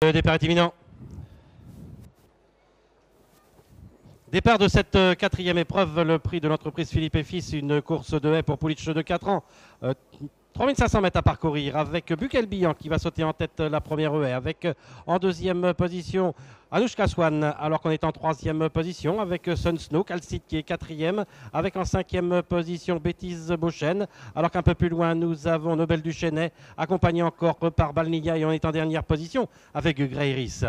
Le départ est imminent. Départ de cette quatrième épreuve, le prix de l'entreprise Philippe et Fils, une course de haie pour pouliche de 4 ans. 3500 mètres à parcourir avec Bukelbian qui va sauter en tête la première haie, avec en deuxième position Anouchka Swan, alors qu'on est en troisième position avec Sun Snow, Calcite qui est quatrième, avec en cinquième position Bêtise Beauchesne, alors qu'un peu plus loin nous avons Nobel du Chesnay, accompagné encore par Balnia, et on est en dernière position avec Greiris.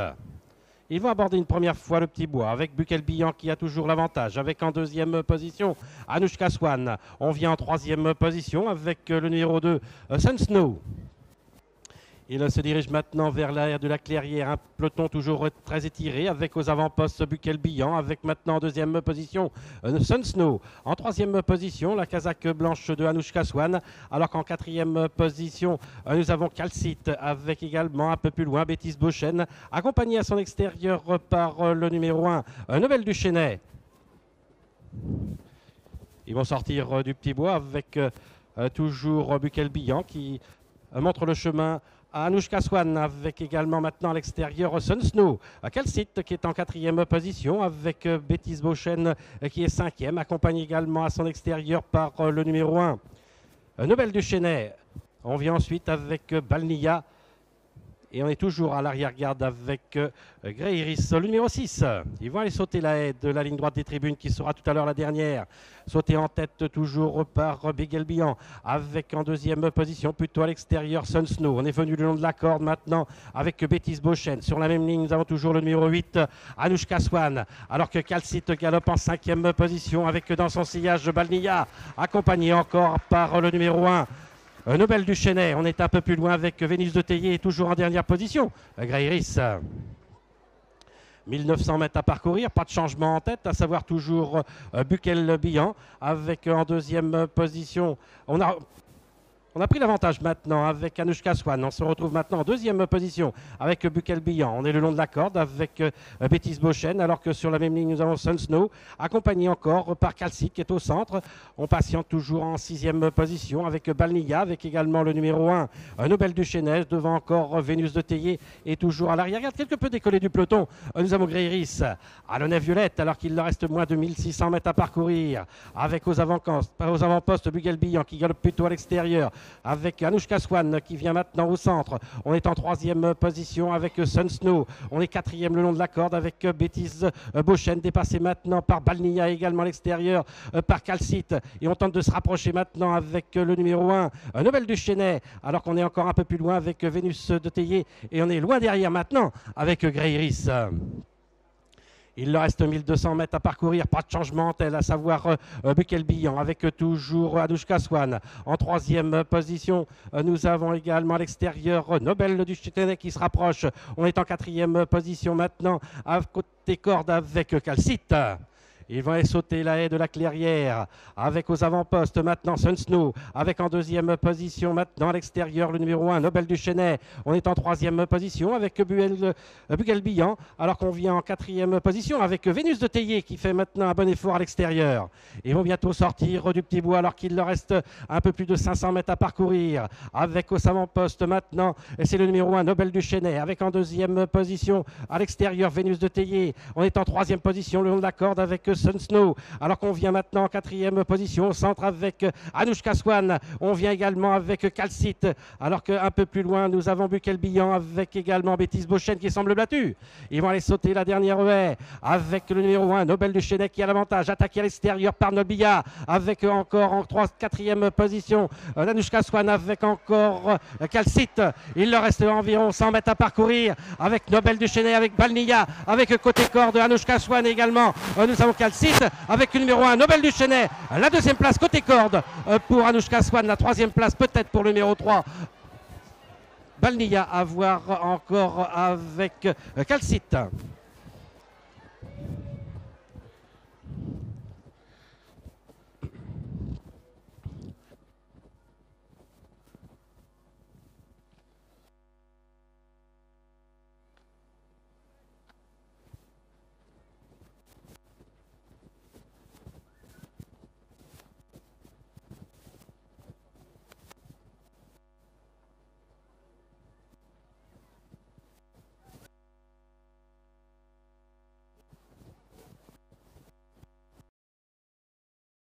Ils vont aborder une première fois le petit bois avec Bukelbian qui a toujours l'avantage. Avec en deuxième position Anouchka Swan. On vient en troisième position avec le numéro 2 Sun Snow. Il se dirige maintenant vers l'arrière de la clairière, un peloton toujours très étiré avec aux avant-postes Bukelbian, avec maintenant en deuxième position Sun Snow. En troisième position, la casaque blanche de Anouchka Swan, alors qu'en quatrième position, nous avons Calcite, avec également un peu plus loin Bêtise Beauchesne, accompagné à son extérieur par le numéro 1, Nobel du Chesnay. Ils vont sortir du petit bois avec toujours Bukelbian qui montre le chemin à Anouchka Swan, avec également maintenant à l'extérieur Sun Snow. Calcite qui est en quatrième position avec Bêtise Beauchesne qui est cinquième, accompagné également à son extérieur par le numéro 1 Nobel du Chesnay. On vient ensuite avec Balnia et on est toujours à l'arrière-garde avec Greiris, le numéro 6. Ils vont aller sauter la haie de la ligne droite des tribunes qui sera tout à l'heure la dernière. Sauté en tête toujours par Bukelbian, avec en deuxième position plutôt à l'extérieur Sun Snow. On est venu le long de la corde maintenant avec Bêtise Beauchesne. Sur la même ligne, nous avons toujours le numéro 8, Anouchka Swan, alors que Calcite galope en cinquième position avec dans son sillage Balnia, accompagné encore par le numéro 1. Nobel du Chesnay. On est un peu plus loin avec Vénus de Théier, toujours en dernière position. Greiris. 1900 mètres à parcourir, pas de changement en tête, à savoir toujours Bukelbian, avec en deuxième position. On a pris l'avantage maintenant avec Anouchka Swan. On se retrouve maintenant en deuxième position avec Bukelbian. On est le long de la corde avec Bêtise Beauchesne, alors que sur la même ligne, nous avons Sun Snow, accompagné encore par Calcite qui est au centre. On patiente toujours en sixième position avec Balnia, avec également le numéro 1, Nobel du Chesnay, devant encore Vénus de Théier et toujours à l'arrière. Regarde, quelque peu décollé du peloton. Nous avons Greiris à la nef violette, alors qu'il leur reste moins de 1600 mètres à parcourir, avec aux avant-postes Bukelbian qui galope plutôt à l'extérieur, avec Anouchka Swan qui vient maintenant au centre. On est en troisième position avec Sun Snow. On est quatrième le long de la corde avec Bêtise Beauchesne, dépassé maintenant par Balnia, également à l'extérieur par Calcite. Et on tente de se rapprocher maintenant avec le numéro 1, Nobel du Chesnay, alors qu'on est encore un peu plus loin avec Vénus de Théier. Et on est loin derrière maintenant avec Greiris. Il leur reste 1200 mètres à parcourir, pas de changement tel, à savoir Bukelbian avec toujours Anouchka Swan. En troisième position, nous avons également à l'extérieur Nobel du Chesnay qui se rapproche. On est en quatrième position maintenant à côté corde avec Calcite. Ils vont aller sauter la haie de la clairière avec aux avant-postes maintenant Sun Snow, avec en deuxième position maintenant à l'extérieur le numéro 1 Nobel du Chesnay. On est en troisième position avec Bukelbian, alors qu'on vient en quatrième position avec Vénus de Théier qui fait maintenant un bon effort à l'extérieur. Ils vont bientôt sortir du petit bois alors qu'il leur reste un peu plus de 500 mètres à parcourir, avec aux avant-postes maintenant, c'est le numéro 1 Nobel du Chesnay, avec en deuxième position à l'extérieur Vénus de Théier. On est en troisième position le long de la corde avec Sun Snow, alors qu'on vient maintenant en quatrième position au centre avec Anouchka Swan. On vient également avec Calcite, alors qu'un peu plus loin nous avons Bukelbian avec également Bêtise Beauchesne qui semble battue. Ils vont aller sauter la dernière haie avec le numéro 1 Nobel du Chesnay qui a l'avantage, attaqué à l'extérieur par Nobia, avec encore en quatrième position Anouchka Swan avec encore Calcite. Il leur reste environ 100 mètres à parcourir avec Nobel du Chesnay, avec Balnia, avec côté corde Anouchka Swan également. Nous avons Calcite avec le numéro 1 Nobel du Chesnay, la deuxième place côté corde pour Anouchka Swan, la troisième place peut-être pour le numéro 3 Balnia, à voir encore avec Calcite.